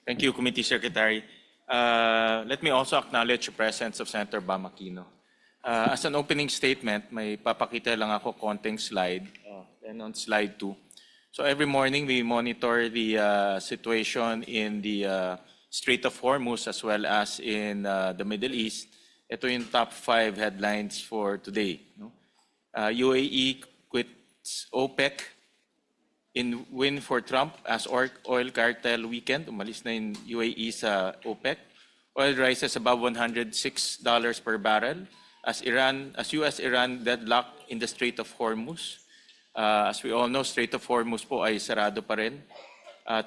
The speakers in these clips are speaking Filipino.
Thank you, Committee Secretary. Let me also acknowledge the presence of Senator Bam Aquino. As an opening statement, may papakita lang ako konting slide, and on slide 2. So every morning we monitor the situation in the Strait of Hormuz as well as in the Middle East. Ito yung top 5 headlines for today. No? UAE quits OPEC in win for Trump as oil cartel weekend. Umalis na yung UAE sa OPEC. Oil rises above $106 per barrel as US-Iran deadlock in the Strait of Hormuz. As we all know, Strait of Hormuz po ay sarado pa rin.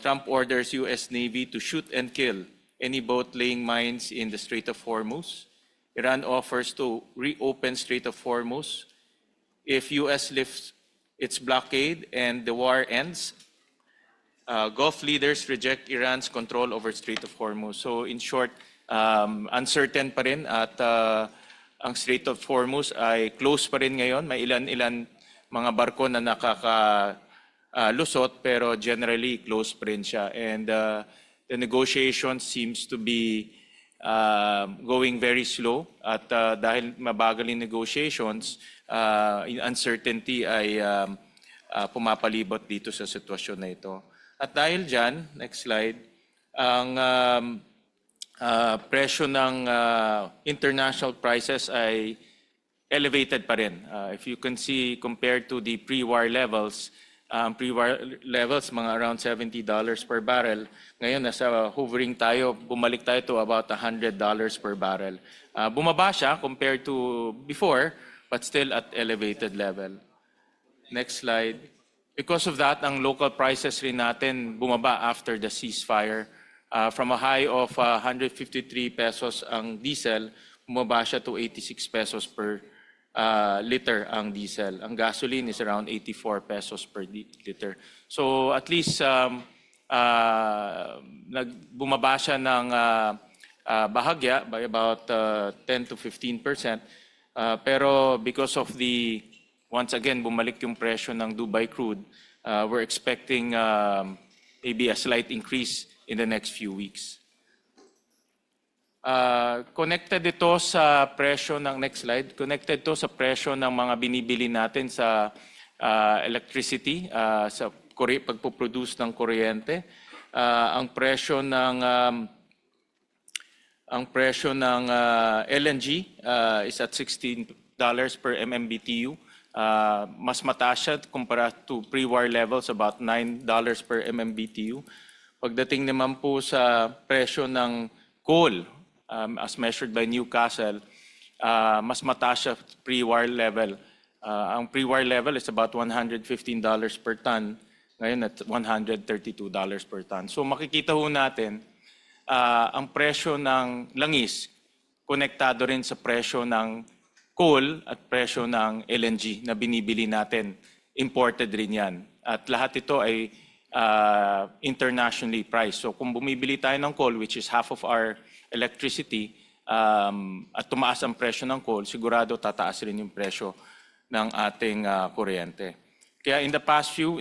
Trump orders US Navy to shoot and kill any boat laying mines in the Strait of Hormuz. Iran offers to reopen Strait of Hormuz if US lifts its blockade and the war ends. Gulf leaders reject Iran's control over Strait of Hormuz. So in short, uncertain pa rin at ang Strait of Hormuz ay close pa rin ngayon. May ilan-ilan mga barko na nakakalusot pero generally close pa rin siya. And the negotiation seems to be going very slow at dahil mabagal yung negotiations, uncertainty ay pumapalibot dito sa sitwasyon na ito. At dahil dyan, next slide, ang presyo ng international prices ay elevated pa rin. If you can see, compared to the pre-war levels, mga around $70 per barrel. Ngayon, nasa hovering tayo, bumalik tayo to about $100 per barrel. Bumaba siya compared to before, but still at elevated level. Next slide. Because of that, ang local prices rin natin bumaba after the ceasefire. From a high of 153 pesos ang diesel, bumaba siya to 86 pesos per liter ang diesel. Ang gasoline is around 84 pesos per liter. So at least bumaba siya ng bahagya by about 10 to 15%. Pero because of once again, bumalik yung presyo ng Dubai crude, we're expecting maybe a slight increase in the next few weeks. Connected ito sa presyo ng next slide. Connected ito sa presyo ng mga binibili natin sa electricity, sa pagpo-produce ng kuryente. Ang presyo ng LNG is at $16 per MMBTU. Mas mataas siya kumpara to pre-war levels, about $9 per MMBTU. Pagdating naman po sa presyo ng coal, as measured by Newcastle, mas mataas siya pre-war level. Ang pre-war level is about $115 per ton, ngayon at $132 per ton. So makikita ho natin, ang presyo ng langis, konektado rin sa presyo ng coal at presyo ng LNG na binibili natin. Imported rin yan. At lahat ito ay internationally priced. So kung bumibili tayo ng coal, which is half of our electricity, at tumaas ang presyo ng coal, sigurado tataas rin yung presyo ng ating kuryente. Kaya in the past few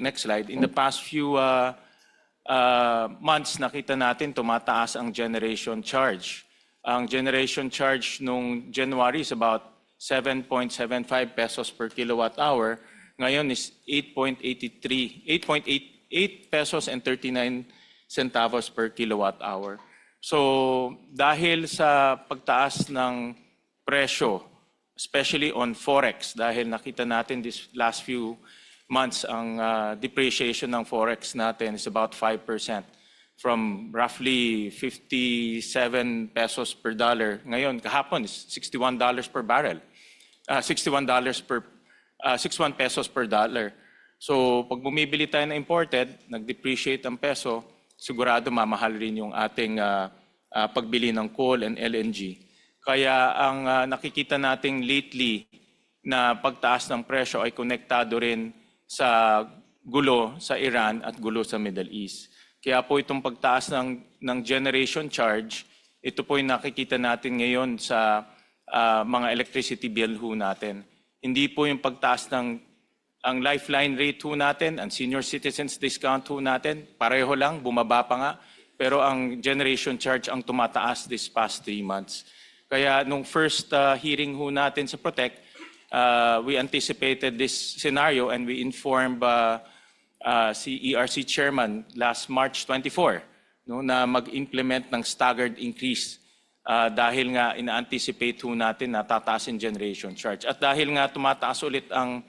months, nakita natin tumataas ang generation charge. Ang generation charge nung January is about 7.75 pesos per kilowatt hour. Ngayon is 8.8 pesos and 39 centavos per kilowatt hour. So dahil sa pagtaas ng presyo, especially on Forex, dahil nakita natin this last few months ang depreciation ng Forex natin is about 5%. From roughly 57 pesos per dollar, ngayon kahapon is $61 per barrel. 61 pesos per dollar. So pag bumibili tayo na imported, nag-depreciate ang peso, sigurado mamahal rin yung ating pagbili ng coal and LNG. Kaya ang nakikita nating lately na pagtaas ng presyo ay konektado rin sa gulo sa Iran at gulo sa Middle East. Kaya po itong pagtaas ng generation charge, ito po yung nakikita natin ngayon sa mga electricity bill ho natin. Hindi po yung pagtaas ang lifeline rate ho natin, ang senior citizens discount ho natin, pareho lang, bumaba pa nga. pero ang generation charge ang tumataas this past 3 months. Kaya nung first hearing ho natin sa Protect, we anticipated this scenario and we informed si ERC Chairman last March 24 no, na mag-implement ng staggered increase dahil nga ina-anticipate ho natin na tataas yung generation charge. At dahil nga tumataas ulit ang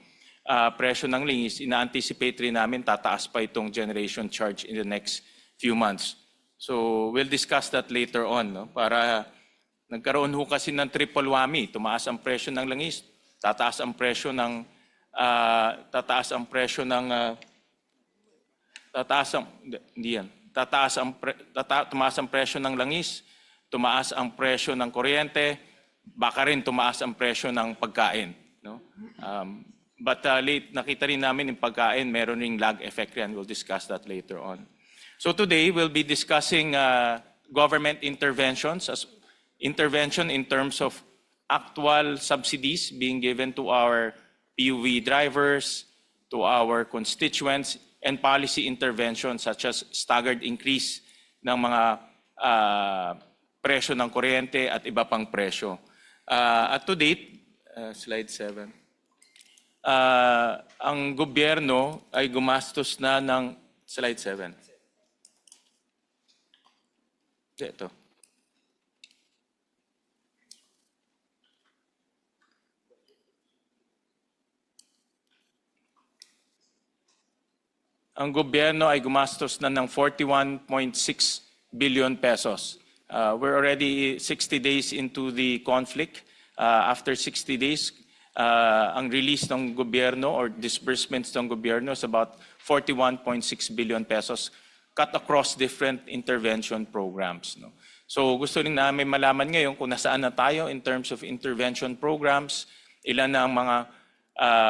presyo ng lingis, ina-anticipate rin namin tataas pa itong generation charge in the next few months. So we'll discuss that later on. No? Para nagkaroon ho kasi ng triple whammy. Tumaas ang presyo ng langis, tataas ang presyo ng tumaas ang presyo ng langis, tumaas ang presyo ng kuryente, baka rin tumaas ang presyo ng pagkain. No? But late, nakita rin namin yung pagkain, meron ring lag effect yan. We'll discuss that later on. So today, we'll be discussing government interventions, intervention in terms of actual subsidies being given to our PUV drivers, to our constituents, and policy interventions such as staggered increase ng mga presyo ng kuryente at iba pang presyo. At to date, slide 7, ang gobyerno ay gumastos na ng, slide 7. Ito. Ang gobyerno ay gumastos na ng 41.6 billion pesos. We're already 60 days into the conflict. After 60 days, ang release ng gobyerno or disbursements ng gobyerno is about 41.6 billion pesos cut across different intervention programs. No? So gusto rin namin malaman ngayon kung nasaan na tayo in terms of intervention programs, ilan na ang mga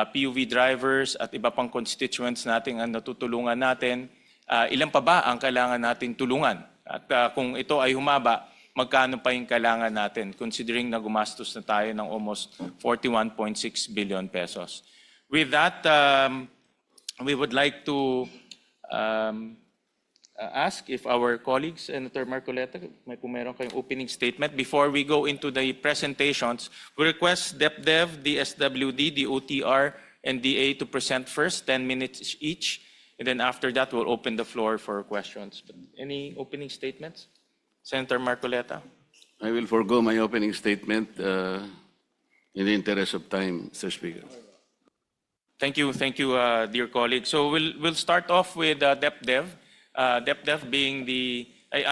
PUV drivers at iba pang constituents natin ang natutulungan natin, ilan pa ba ang kailangan nating tulungan? At kung ito ay humaba, magkano pa yung kailangan natin considering na gumastos na tayo ng almost 41.6 billion pesos. With that, we would like to ask if our colleague, Senator Marcoleta, kung meron kayong opening statement. Before we go into the presentations, we request DepDev, DSWD, DOTR, and DA to present first, 10 minutes each. And then after that, we'll open the floor for questions. But any opening statements? Senator Marcoleta. I will forgo my opening statement in the interest of time, Mr. Speaker. Thank you, dear colleague. So we'll start off with DepDev. DepDev being the